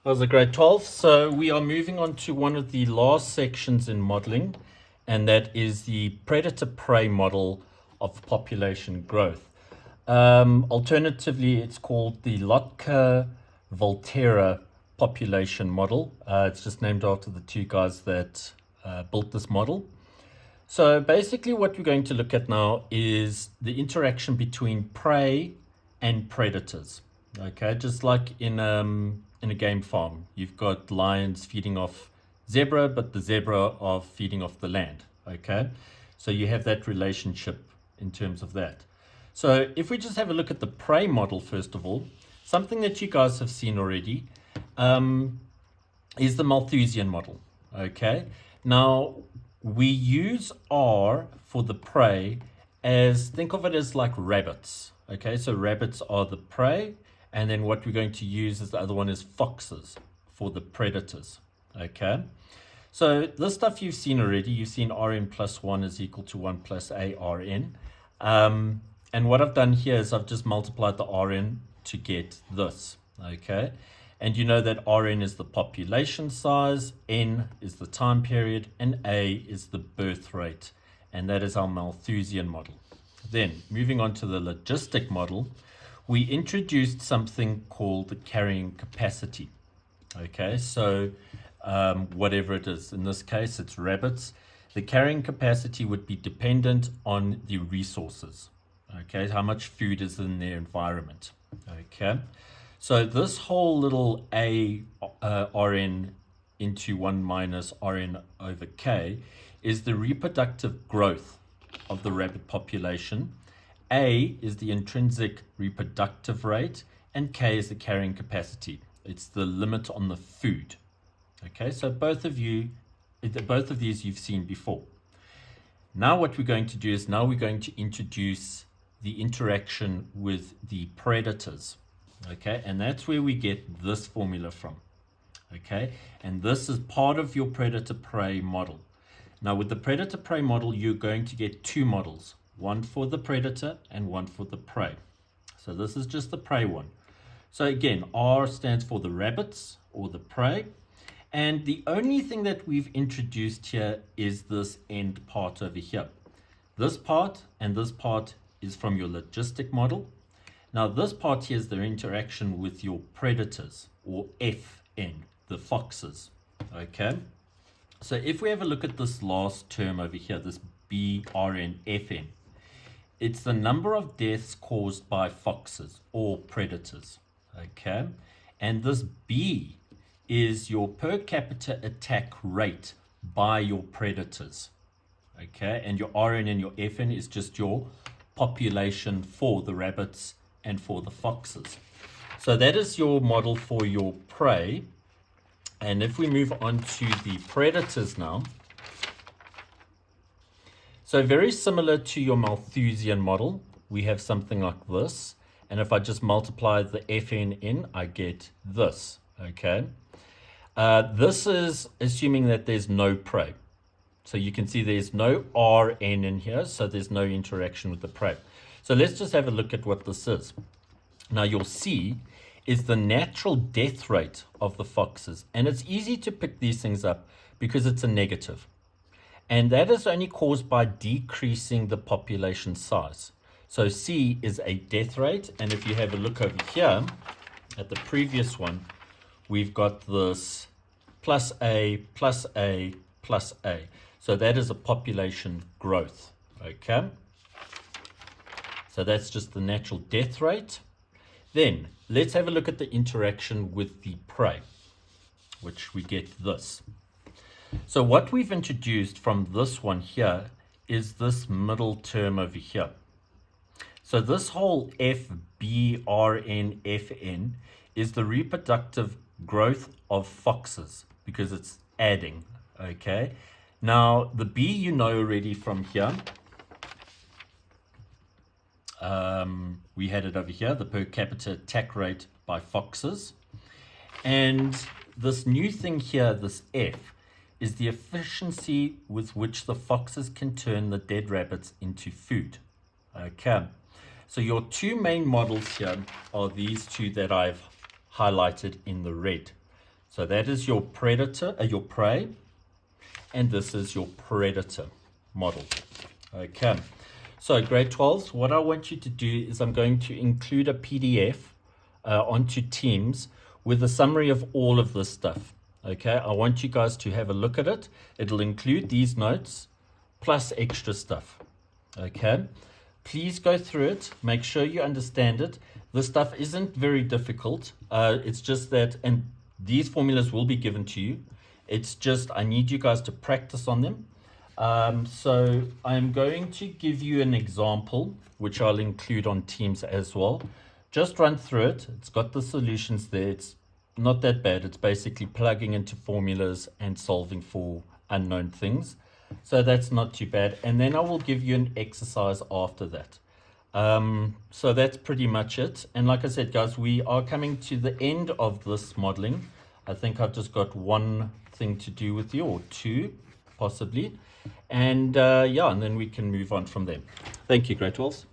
That was a grade 12. So we are moving on to one of the last sections in modeling, and that is the predator-prey model of population growth. Alternatively, it's called the Lotka-Volterra population model. It's just named after the two guys that built this model. So basically what we're going to look at now is the interaction between prey and predators. Okay, just like in a game farm, you've got lions feeding off zebra, but the zebra are feeding off the land. Okay, so you have that relationship in terms of that. So if we just have a look at the prey model, first of all, something that you guys have seen already is the Malthusian model. Okay, now we use R for the prey as, think of it as like rabbits. Okay, so rabbits are the prey, and then what we're going to use is the other one is foxes for the predators. Okay, so this stuff you've seen already. You've seen Rn plus 1 is equal to 1 plus ARN. And what I've done here is I've just multiplied the Rn to get this. Okay, and you know that Rn is the population size, N is the time period, and A is the birth rate. And that is our Malthusian model. Then, moving on to the logistic model, we introduced something called the carrying capacity. Okay, so whatever it is, in this case, it's rabbits. The carrying capacity would be dependent on the resources. Okay, how much food is in their environment. Okay, so this whole little Rn into 1 minus Rn over K is the reproductive growth of the rabbit population. A is the intrinsic reproductive rate, and K is the carrying capacity. It's the limit on the food. Okay, so both of these you've seen before. Now what we're going to do is now we're going to introduce the interaction with the predators. Okay, and that's where we get this formula from. Okay, and this is part of your predator-prey model. Now with the predator-prey model, you're going to get two models, one for the predator and one for the prey. So this is just the prey one. So again, R stands for the rabbits or the prey. And the only thing that we've introduced here is this end part over here. This part and this part is from your logistic model. Now this part here is the interaction with your predators, or FN, the foxes. Okay, so if we have a look at this last term over here, this BRNFN, it's the number of deaths caused by foxes or predators. Okay, and this B is your per capita attack rate by your predators. Okay, and your RN and your FN is just your population for the rabbits and for the foxes. So that is your model for your prey. And if we move on to the predators now, so very similar to your Malthusian model, we have something like this. And if I just multiply the FN in, I get this. Okay, this is assuming that there's no prey. So you can see there's no RN in here, so there's no interaction with the prey. So let's just have a look at what this is. Now your C is the natural death rate of the foxes. And it's easy to pick these things up because it's a negative. And that is only caused by decreasing the population size. So C is a death rate. And if you have a look over here at the previous one, we've got this plus A, plus A, plus A. So that is a population growth. Okay. So that's just the natural death rate. Then let's have a look at the interaction with the prey, which we get this. So what we've introduced from this one here is this middle term over here. So this whole FBRNFN is the reproductive growth of foxes because it's adding. Okay. Now the B you know already from here. We had it over here, the per capita attack rate by foxes. And this new thing here, this F, is the efficiency with which the foxes can turn the dead rabbits into food. Okay, so your two main models here are these two that I've highlighted in the red. So that is your predator, your prey, and this is your predator model. Okay. So grade 12s, what I want you to do is I'm going to include a PDF onto Teams with a summary of all of this stuff. Okay, I want you guys to have a look at it. It'll include these notes plus extra stuff. Okay, please go through it. Make sure you understand it. This stuff isn't very difficult. It's just that, and these formulas will be given to you. It's just I need you guys to practice on them. So I'm going to give you an example, which I'll include on Teams as well. Just run through it. It's got the solutions there. It's not that bad. It's basically plugging into formulas and solving for unknown things. So that's not too bad. And then I will give you an exercise after that. So that's pretty much it. And like I said, guys, we are coming to the end of this modeling. I think I've just got one thing to do with you, or two, possibly. And yeah, and then we can move on from there. Thank you, grade 12s.